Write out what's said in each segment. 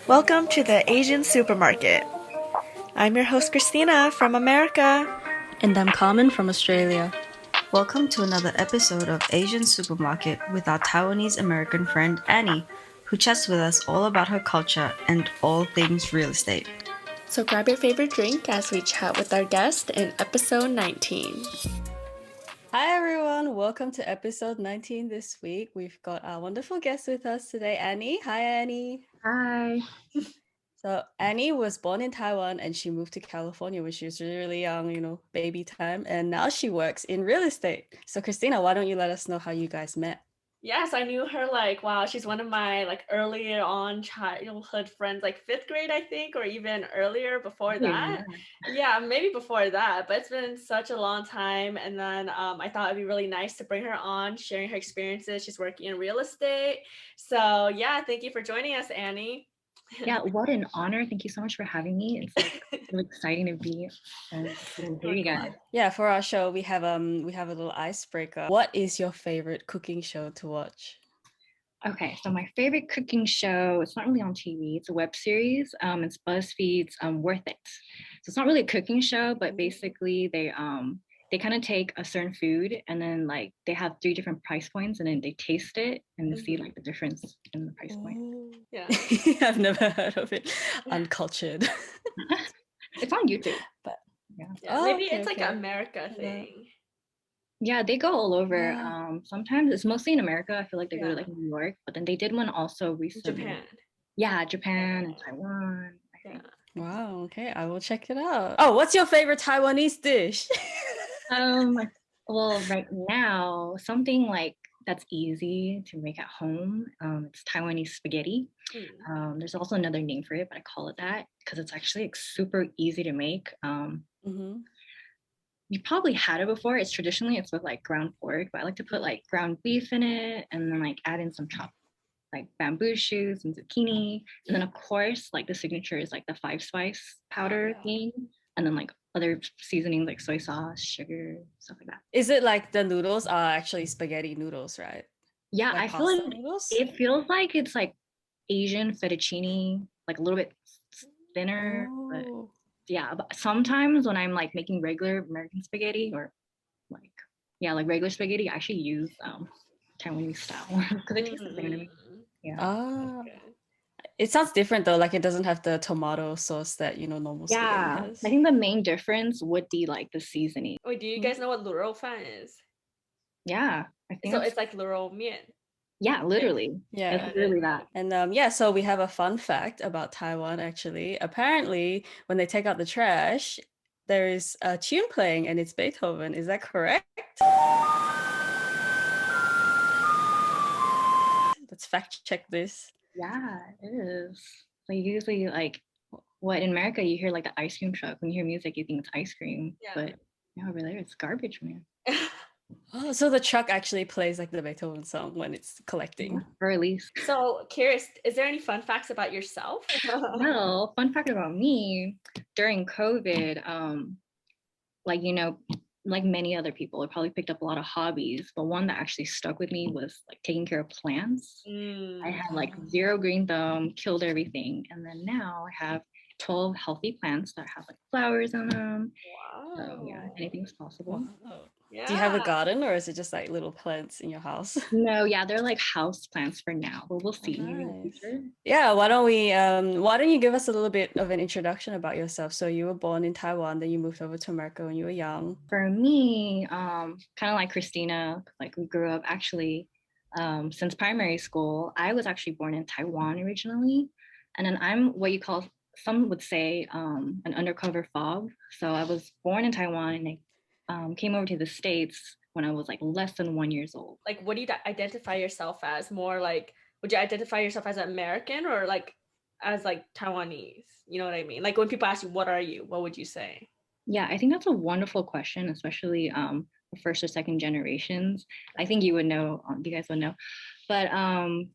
Welcome to the Asian Supermarket. I'm your host Christina from America. And I'm Carmen from Australia. Welcome to another episode of Asian Supermarket with our Taiwanese American friend Annie, who chats with us all about her culture and all things real estate. So grab your favorite drink as we chat with our guest in episode 19. Hi everyone, welcome to episode 19 this week. We've got our wonderful guest with us today, Annie. Hi Annie. Hi. So Annie was born in Taiwan and she moved to California when she was really young, baby time. And now she works in real estate. So Christina, why don't you let us know how you guys met? Yes, I knew her wow, she's one of my earlier on childhood friends, 5th grade, I think, or even earlier before that. Yeah, maybe before that, but it's been such a long time. And then I thought it'd be really nice to bring her on, sharing her experiences. She's working in real estate. So yeah, thank you for joining us, Annie. Yeah, what an honor. Thank you so much for having me. It's really exciting to be here, you guys. Yeah, for our show, we have a little icebreaker. What is your favorite cooking show to watch? Okay, so my favorite cooking show, it's not really on TV, it's a web series. It's BuzzFeed's Worth It. So it's not really a cooking show, but basically they kind of take a certain food and then they have 3 different price points and then they taste it and see the difference in the price point. Yeah. I've never heard of it. Uncultured. It's on YouTube. But maybe it's an America thing. Yeah, they go all over. Sometimes it's mostly in America. I feel like they go to New York, but then they did one also recently. Japan. Yeah, Japan and Taiwan, I think. Wow, okay, I will check it out. Oh, what's your favorite Taiwanese dish? Well, right now, something that's easy to make at home. It's Taiwanese spaghetti. There's also another name for it, but I call it that because it's actually super easy to make. You probably had it before. It's with ground pork, but I like to put ground beef in it and then add in some chopped bamboo shoots and zucchini. And then of course, the signature is the 5-spice powder thing. And then other seasonings like soy sauce, sugar, stuff like that. Is it the noodles are actually spaghetti noodles, right? Yeah, I feel it feels like it's Asian fettuccine, a little bit thinner. But yeah, but sometimes when I'm making regular American spaghetti or regular spaghetti, I actually use Taiwanese style because it tastes the same to me. Yeah. It sounds different though, it doesn't have the tomato sauce that normal spaghetti has. I think the main difference would be the seasoning. Wait, do you guys know what 卤肉饭 is? Yeah, I think so. It's like 卤肉面. Yeah, literally. Yeah, it's literally that. And so we have a fun fact about Taiwan. Actually, apparently, when they take out the trash, there is a tune playing, and it's Beethoven. Is that correct? Let's fact check this. Yeah, it is. Usually, in America, you hear the ice cream truck. When you hear music, you think it's ice cream. Yeah. But over there, it's garbage, man. Oh, so the truck actually plays the Beethoven song when it's collecting. Or at least. So curious, is there any fun facts about yourself? Well, fun fact about me, during COVID, like many other people, I probably picked up a lot of hobbies, but one that actually stuck with me was taking care of plants. I had 0 green thumb, killed everything, and then now I have 12 healthy plants that have flowers on them. Wow. So yeah, anything's possible. Wow. Yeah. Do you have a garden or is it just little plants in your house? No, yeah, they're house plants for now, but we'll see in the future. Yeah, why don't you give us a little bit of an introduction about yourself? So you were born in Taiwan, then you moved over to America when you were young. For me, kind of like Christina, we grew up actually since primary school. I was actually born in Taiwan originally, and then I'm what you call, some would say, an undercover fob. So I was born in Taiwan and I came over to the States when I was less than 1 year old. What do you identify yourself as? More would you identify yourself as American or as Taiwanese? You know what I mean? When people ask you, what are you? What would you say? Yeah, I think that's a wonderful question, especially for first or second generations. I think you would know, you guys would know. But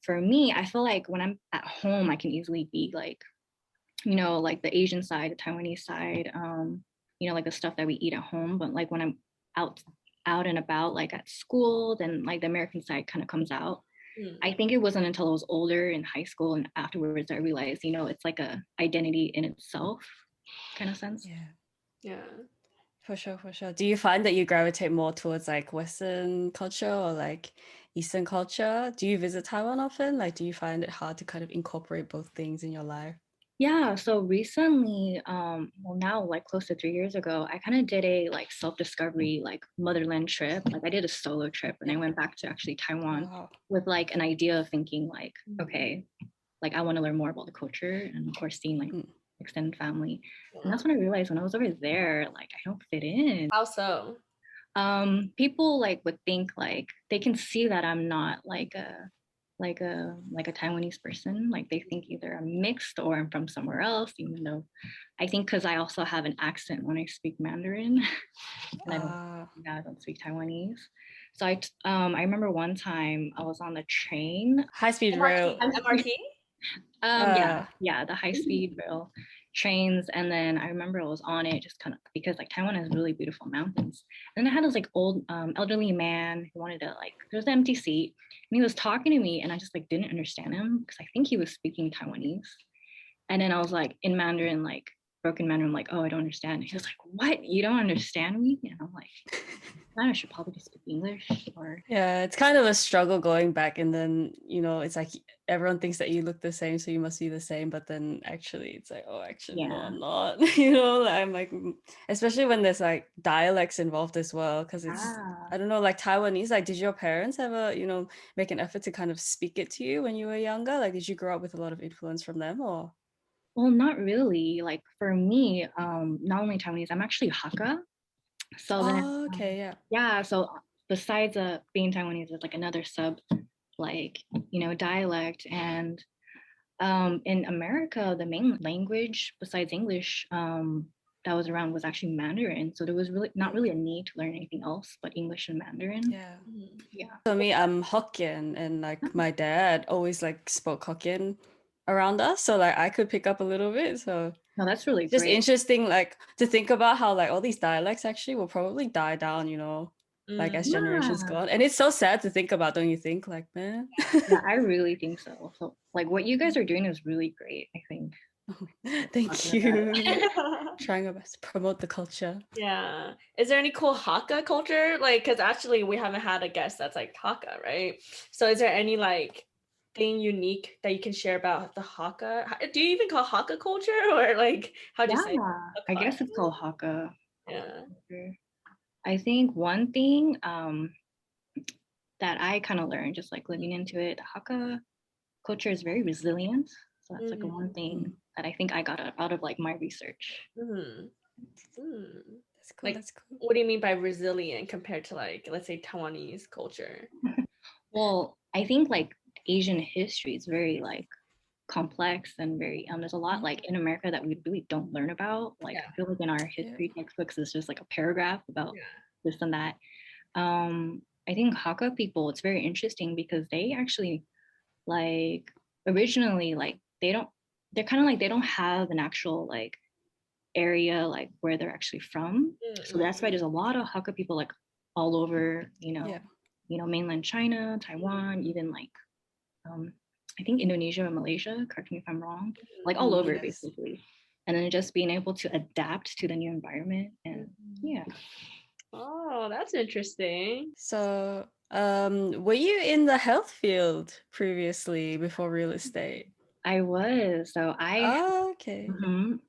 for me, I feel when I'm at home, I can easily be the Asian side, the Taiwanese side, the stuff that we eat at home. But when I'm out and about, at school, then the American side kind of comes out. I think it wasn't until I was older in high school and afterwards I realized, it's like a identity in itself kind of sense. Yeah. For sure, for sure. Do you find that you gravitate more towards like Western culture or like Eastern culture? Do you visit Taiwan often? Like, do you find it hard to kind of incorporate both things in your life? Yeah, so recently, well now like close to 3 years ago, I kind of did a like self-discovery like motherland trip. Like I did a solo trip and I went back to actually Taiwan Wow. with like an idea of thinking like, okay, like I want to learn more about the culture and of course seeing like extended family. And that's when I realized when I was over there, like I don't fit in. How so? People like would think like they can see that I'm not like a Taiwanese person. Like they think either I'm mixed or I'm from somewhere else, even though I think because I also have an accent when I speak Mandarin and I don't speak Taiwanese. So I remember one time I was on the train. High-speed rail. MRT? Yeah, the high-speed rail trains. And then I remember I was on it just kind of because like Taiwan has really beautiful mountains. And then I had this like old elderly man who wanted to like, there's an empty seat and he was talking to me and I just like didn't understand him because I think he was speaking Taiwanese. And then I was like in Mandarin, like broken Mandarin, like, oh, I don't understand. He was like, what? You don't understand me? And I'm like, I should probably just speak English or. Yeah, it's kind of a struggle going back, and then it's like everyone thinks that you look the same, so you must be the same, but then actually it's like, oh, actually no, I'm not. Like, I'm like, especially when there's like dialects involved as well, because it's I don't know, like Taiwanese. Like, did your parents ever make an effort to kind of speak it to you when you were younger? Like, did you grow up with a lot of influence from them, or? Well, not really. Like for me, not only Taiwanese, I'm actually Hakka. So then, Okay, yeah. So besides being Taiwanese, there's like another sub, like dialect, and in America, the main language besides English that was around was actually Mandarin. So there was really not really a need to learn anything else but English and Mandarin. Yeah. So me, I'm Hokkien, and like my dad always like spoke Hokkien around us, so like I could pick up a little bit. So no, that's really just great. interesting, like to think about how like all these dialects actually will probably die down, like as generations go on. And it's so sad to think about, don't you think? Like, man. Yeah, I really think so. So like what you guys are doing is really great, I think. Thank you. Trying our best to promote the culture. Yeah. Is there any cool Hakka culture? Like, because actually we haven't had a guest that's like Hakka, right? So is there any like thing unique that you can share about the Hakka? Do you even call Hakka culture or like how do you say? I guess it's called Hakka. Yeah. I think one thing that I kind of learned just like living into it, Hakka culture is very resilient. So that's like one thing that I think I got out of like my research. That's cool. Like, that's cool. What do you mean by resilient compared to like, let's say Taiwanese culture? Well, I think like Asian history is very like complex and very there's a lot like in America that we really don't learn about. Like I feel like in our history textbooks it's just like a paragraph about this and that. I think Hakka people, it's very interesting because they actually like originally like they're kind of like they don't have an actual like area like where they're actually from. So that's why there's a lot of Hakka people like all over, mainland China, Taiwan, even like I think Indonesia or Malaysia, correct me if I'm wrong, like all over basically. And then just being able to adapt to the new environment and Oh, that's interesting. So were you in the health field previously before real estate? I was. So I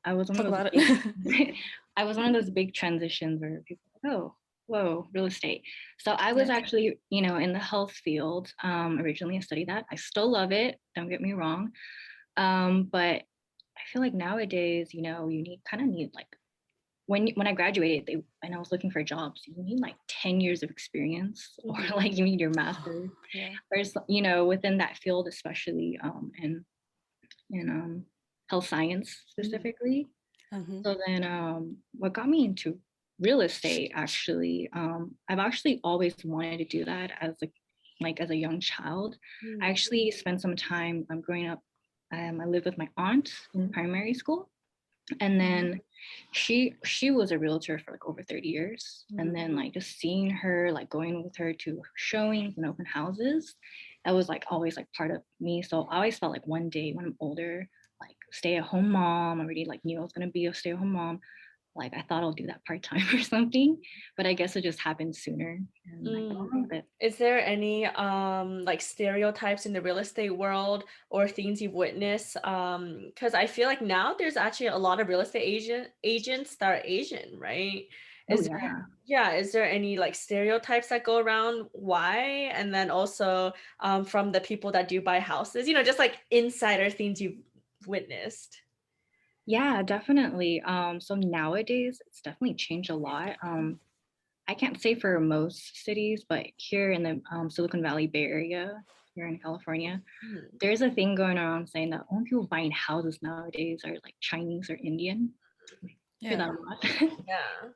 I was one Talk of those about it. I was one of those big transitions where people are like, oh, whoa, real estate. So I was actually, in the health field. Originally I studied that. I still love it, don't get me wrong. But I feel like nowadays, you need like when I graduated, and I was looking for jobs, you need like 10 years of experience or like you need your master's. Whereas, within that field, especially in health science specifically. So then what got me into real estate actually, I've actually always wanted to do that as a young child. I actually spent some time growing up. I lived with my aunt in primary school. And then she was a realtor for like over 30 years. And then like just seeing her, like going with her to showings and open houses, that was like always like part of me. So I always felt like one day when I'm older, like stay-at-home mom, I already like knew I was gonna be a stay-at-home mom. Like I thought I'll do that part-time or something, but I guess it just happened sooner. And I fell in love with it. Is there any like stereotypes in the real estate world or things you've witnessed? Because I feel like now there's actually a lot of real estate agents that are Asian, right? Oh Is there, yeah. yeah, is there any like stereotypes that go around? Why? And then also from the people that do buy houses, just like insider things you've witnessed. Yeah, definitely. So nowadays it's definitely changed a lot. I can't say for most cities, but here in the Silicon Valley Bay Area, here in California, there's a thing going around saying that only people buying houses nowadays are like Chinese or Indian. I hear that a lot. Yeah.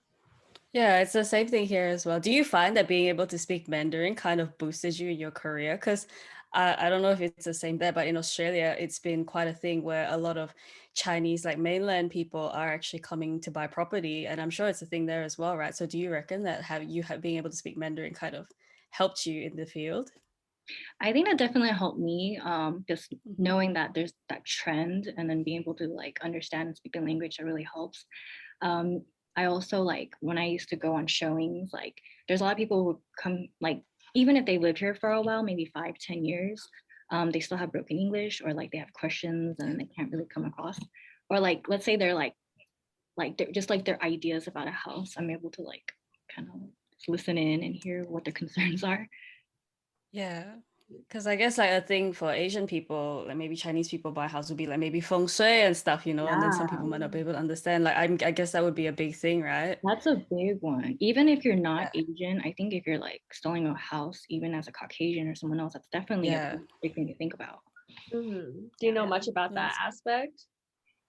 Yeah, it's the same thing here as well. Do you find that being able to speak Mandarin kind of boosted you in your career? Because I don't know if it's the same there, but in Australia, it's been quite a thing where a lot of Chinese, like mainland people, are actually coming to buy property, and I'm sure it's a thing there as well, right? So do you reckon that being able to speak Mandarin kind of helped you in the field? I think that definitely helped me, just knowing that there's that trend and then being able to like understand and speak the language that really helps. Um, I also like when I used to go on showings, like there's a lot of people who come like even if they lived here for a while, maybe 5, 10 years, they still have broken English or like they have questions and they can't really come across. Or like let's say they're like they're just like their ideas about a house. I'm able to like kind of listen in and hear what their concerns are. Yeah. Because I guess like a thing for Asian people, like maybe Chinese people buy a house would be like maybe feng shui and stuff, and then some Yeah. people might not be able to understand. Like I guess that would be a big thing, right? That's a big one. Even if you're not Asian, I think if you're like selling a house, even as a Caucasian or someone else, that's definitely a Yeah. big thing to think about. Do you know much about that aspect?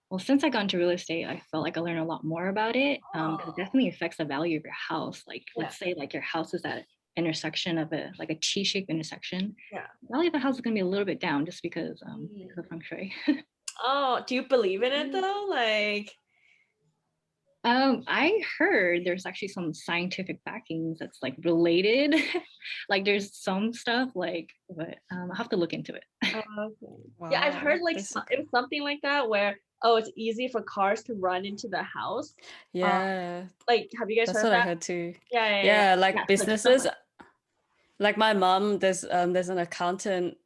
Well, since I got into real estate, I felt like I learned a lot more about it. 'Cause it definitely affects the value of your house. Like, let's say like your house is at intersection of a like a T-shaped intersection. Yeah. The value of the house is gonna be a little bit down just because of feng shui. Oh, do you believe in it though? Like, I heard there's actually some scientific backings that's like related. Like there's some stuff like, but I'll have to look into it. okay. Yeah, I've heard like it was something like that where it's easy for cars to run into the house. Yeah. Like, have you guys That's heard what I that? heard too. Yeah. Yeah, like Yeah, businesses. Like my mom, there's an accountant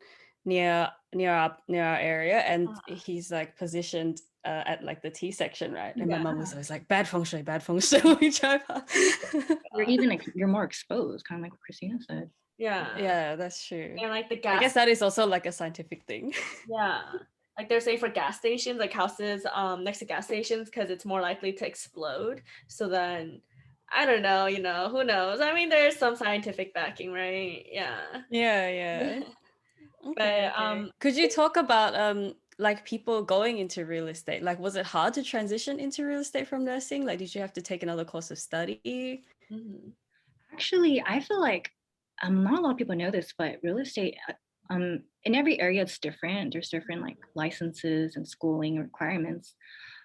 near our area, and he's like positioned at like the T section, right? And my mom was always like, bad feng shui, bad feng shui when we drive past. you're more exposed, kind of like what Christina said. Yeah. Yeah, that's true. And like the I gas. guess that is also like a scientific thing. Yeah. Like they're saying for gas stations, like houses next to gas stations, because it's more likely to explode. So then I don't know, who knows? I mean, there's some scientific backing, right? Yeah. Yeah. But could you talk about like people going into real estate? Like, was it hard to transition into real estate from nursing? Like, did you have to take another course of study? Actually, I feel like not a lot of people know this, but real estate in every area it's different. There's different like licenses and schooling requirements.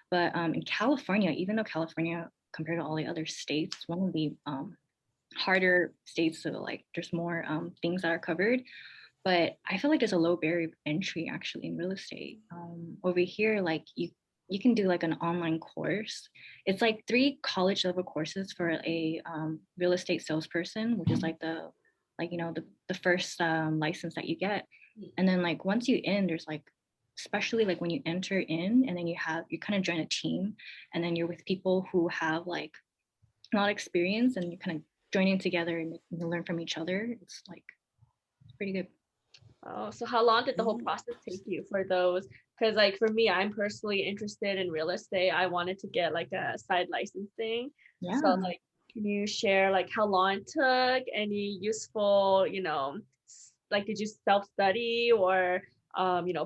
But in California, even though California compared to all the other states, one of the harder states, so like there's more things that are covered. But I feel like there's a low barrier of entry actually in real estate. Over here, like you can do like an online course. It's like 3 college level courses for a real estate salesperson, which is like the first license that you get. And then like once you in, there's like especially like when you enter in and then you kind of join a team and then you're with people who have like a lot of experience and you kind of joining together and you learn from each other. It's like pretty good. Oh, so how long did the whole process take you for those? Because like for me, I'm personally interested in real estate. I wanted to get like a side licensing. Yeah. So like, can you share like how long it took? Any useful, like did you self-study or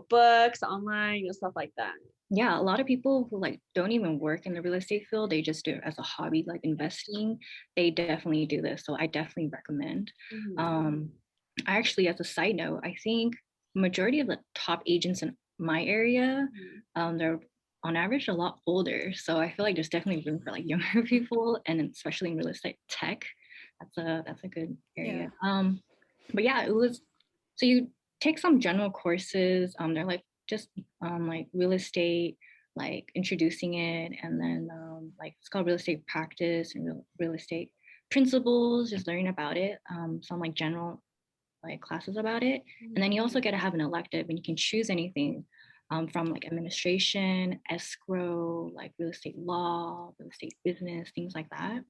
books online, stuff like that? Yeah, a lot of people who like don't even work in the real estate field, they just do it as a hobby, like investing. They definitely do this. So I definitely recommend. I actually, as a side note, I think majority of the top agents in my area, they're on average a lot older. So I feel like there's definitely room for like younger people, and especially in real estate tech, that's a good area. But yeah, it was. So take some general courses. They're like just like real estate, like introducing it, and then like it's called real estate practice and real estate principles, just learning about it. Some like general like classes about it. And then you also get to have an elective and you can choose anything from like administration, escrow, like real estate law, real estate business, things like that.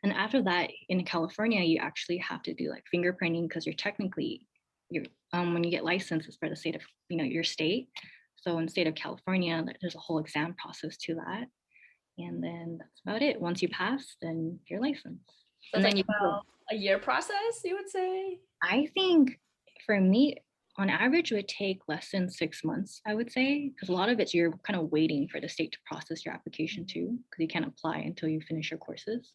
And after that, in California, you actually have to do like fingerprinting because you're when you get licenses for the state of your state. So in the state of California, there's a whole exam process to that. And then that's about it. Once you pass, then you're licensed. So And it's then like about a year process, you would say? I think for me, on average, it would take less than 6 months, I would say, because a lot of it you're kind of waiting for the state to process your application too, because you can't apply until you finish your courses.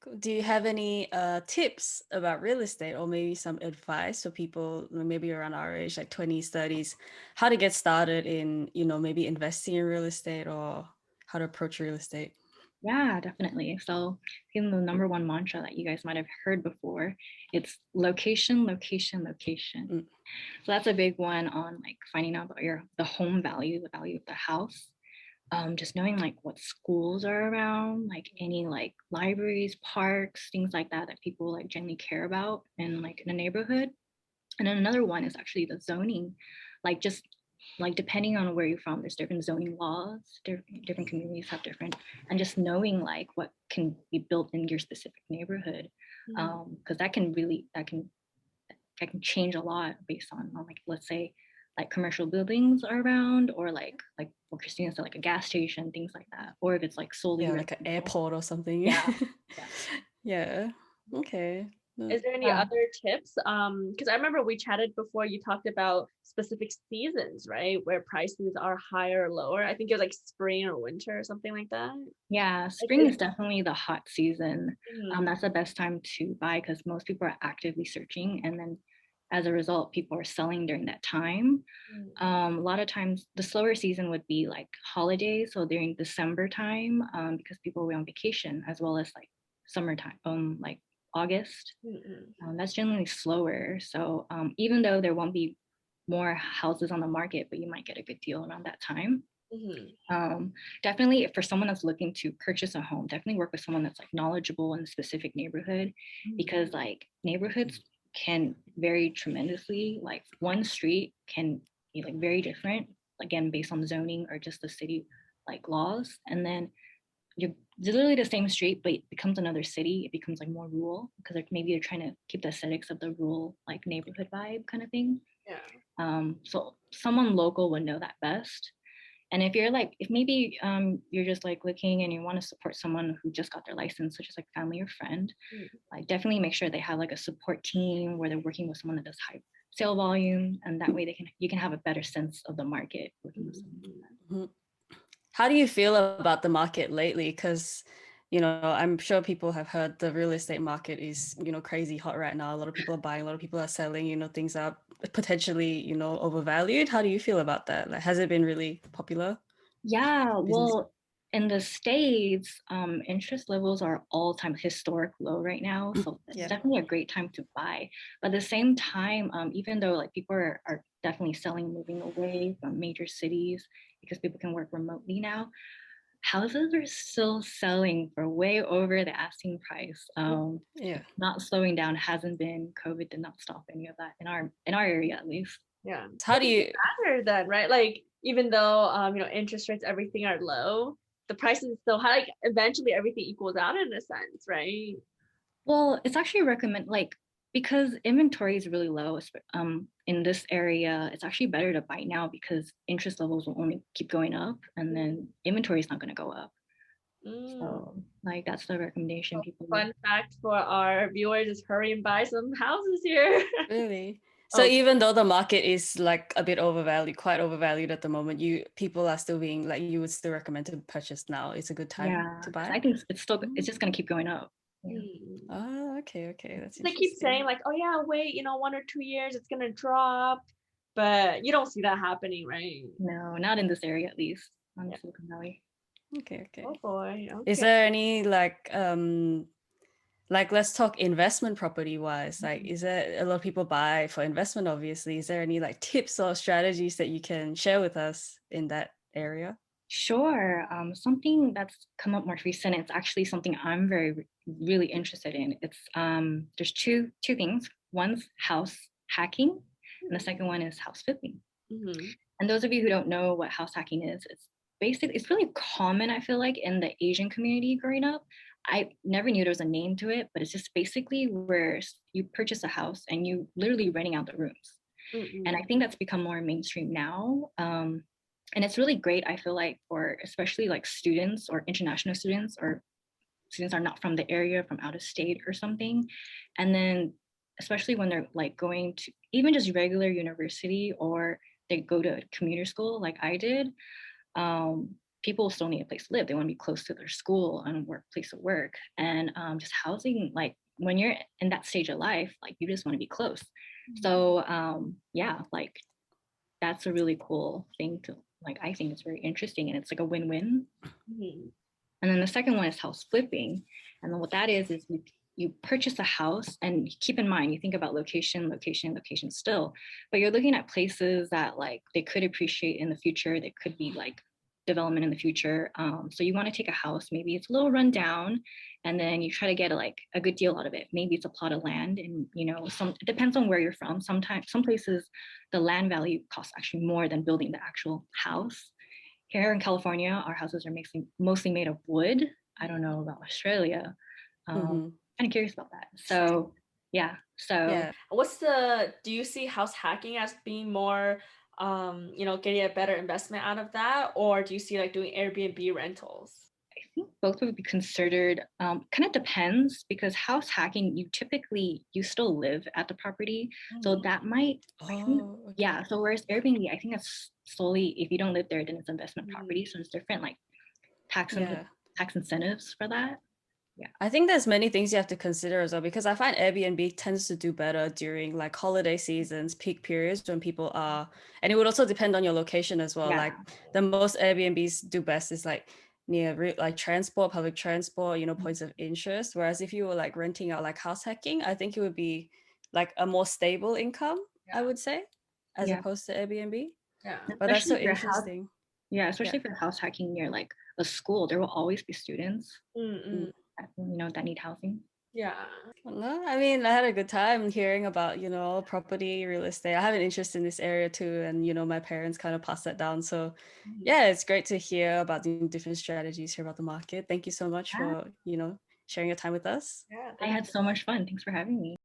Cool. Do you have any tips about real estate, or maybe some advice for people maybe around our age, like 20s, 30s, how to get started in, maybe investing in real estate or how to approach real estate? Yeah, definitely. So I think the number one mantra that you guys might have heard before, it's location, location, location. So that's a big one on like finding out about the home value, the value of the house. Just knowing like what schools are around, like any like libraries, parks, things like that that people like generally care about and like in a neighborhood. And then another one is actually the zoning, like just like depending on where you're from, there's different zoning laws, different communities have different, and just knowing like what can be built in your specific neighborhood, because that can change a lot based on like let's say like commercial buildings are around or like what Christina said, like a gas station, things like that, or if it's like solely like an airport or something. Yeah. Yeah. Okay. Is there any other tips? Because I remember we chatted before, you talked about specific seasons, right? Where prices are higher or lower. I think it was like spring or winter or something like that. Yeah, spring is definitely the hot season. Mhm. That's the best time to buy because most people are actively searching, and then as a result, people are selling during that time. A lot of times, the slower season would be like holidays, so during December time, because people are on vacation, as well as like summertime, like August. That's generally slower. So even though there won't be more houses on the market, but you might get a good deal around that time. Definitely for someone that's looking to purchase a home, definitely work with someone that's like knowledgeable in a specific neighborhood, because like neighborhoods can vary tremendously. Like one street can be like very different, again, based on zoning or just the city like laws. And then you're literally the same street, but it becomes another city. It becomes like more rural because like maybe they're trying to keep the aesthetics of the rural like neighborhood vibe kind of thing. So someone local would know that best. And if you're like, if maybe you're just like looking and you want to support someone who just got their license, such as like family or friend, like definitely make sure they have like a support team where they're working with someone that does high sale volume, and that way you can have a better sense of the market working with someone. How do you feel about the market lately? Because I'm sure people have heard the real estate market is crazy hot right now. A lot of people are buying, a lot of people are selling. Things are potentially overvalued. How do you feel about that? Like, has it been really popular? Yeah, well, in the States, interest levels are all-time historic low right now. So it's definitely a great time to buy. But at the same time, even though like people are definitely selling, moving away from major cities because people can work remotely now, houses are still selling for way over the asking price. Not slowing down, hasn't been. COVID did not stop any of that in our area at least. Yeah. How do you matter then, right? Like even though interest rates, everything are low, the prices still high. Like eventually everything equals out in a sense, right? Well, it's actually like because inventory is really low in this area, it's actually better to buy now because interest levels will only keep going up and then inventory is not going to go up. So like that's the recommendation people Fun fact for our viewers is hurry and buy some houses here. Really? So even though the market is like a bit overvalued, quite overvalued at the moment, people are still being like, you would still recommend to purchase now. It's a good time to buy. I think it's just going to keep going up. Oh, okay. That's they keep saying like, oh yeah, wait, 1 or 2 years it's gonna drop, but you don't see that happening, right? No, not in this area at least, on Silicon Valley. Okay. Oh boy. Is there any like like let's talk investment property wise. Like, is there a lot of people buy for investment? Obviously, is there any like tips or strategies that you can share with us in that area? Sure. Something that's come up more recent. It's actually something I'm really interested in. It's there's two things. One's house hacking, and the second one is house flipping. Mm-hmm. And those of you who don't know what house hacking is, it's really common, I feel like, in the Asian community growing up. I never knew there was a name to it, but it's just basically where you purchase a house and you literally renting out the rooms. And I think that's become more mainstream now. And it's really great, I feel like, for especially like students or international students or students are not from the area, from out of state or something. And then especially when they're like going to even just regular university or they go to commuter school like I did, people still need a place to live. They want to be close to their school and place of work. And just housing, like when you're in that stage of life, like you just want to be close. So yeah, like that's a really cool thing to like. I think it's very interesting and it's like a win-win. And then the second one is house flipping. And then what that is you purchase a house and keep in mind, you think about location still, but you're looking at places that like they could appreciate in the future. They could be like development in the future. So you want to take a house, maybe it's a little run down, and then you try to get a good deal out of it. Maybe it's a plot of land, and it depends on where you're from. Sometimes some places the land value costs actually more than building the actual house. Here in California, our houses are mostly made of wood. I don't know about Australia. Kind of curious about that. So yeah. So do you see house hacking as being more getting a better investment out of that, or do you see like doing Airbnb rentals? I think both would be considered. Kind of depends, because house hacking, you still live at the property, so that might. Yeah. So whereas Airbnb, I think that's solely if you don't live there, then it's investment property, so it's different like tax incentives for that. Yeah. I think there's many things you have to consider as well, because I find Airbnb tends to do better during like holiday seasons, peak periods when people are, and it would also depend on your location as well. Yeah. Like the most Airbnbs do best is like near like transport, public transport, points of interest. Whereas if you were like renting out like house hacking, I think it would be like a more stable income, I would say, as opposed to Airbnb. Yeah. But that's so interesting. Especially for house hacking near like a school, there will always be students that need housing. Yeah. No, I mean, I had a good time hearing about, property, real estate. I have an interest in this area too. And, my parents kind of passed that down. So yeah, it's great to hear about the different strategies here about the market. Thank you so much for, sharing your time with us. Yeah. I had so much fun. Thanks for having me.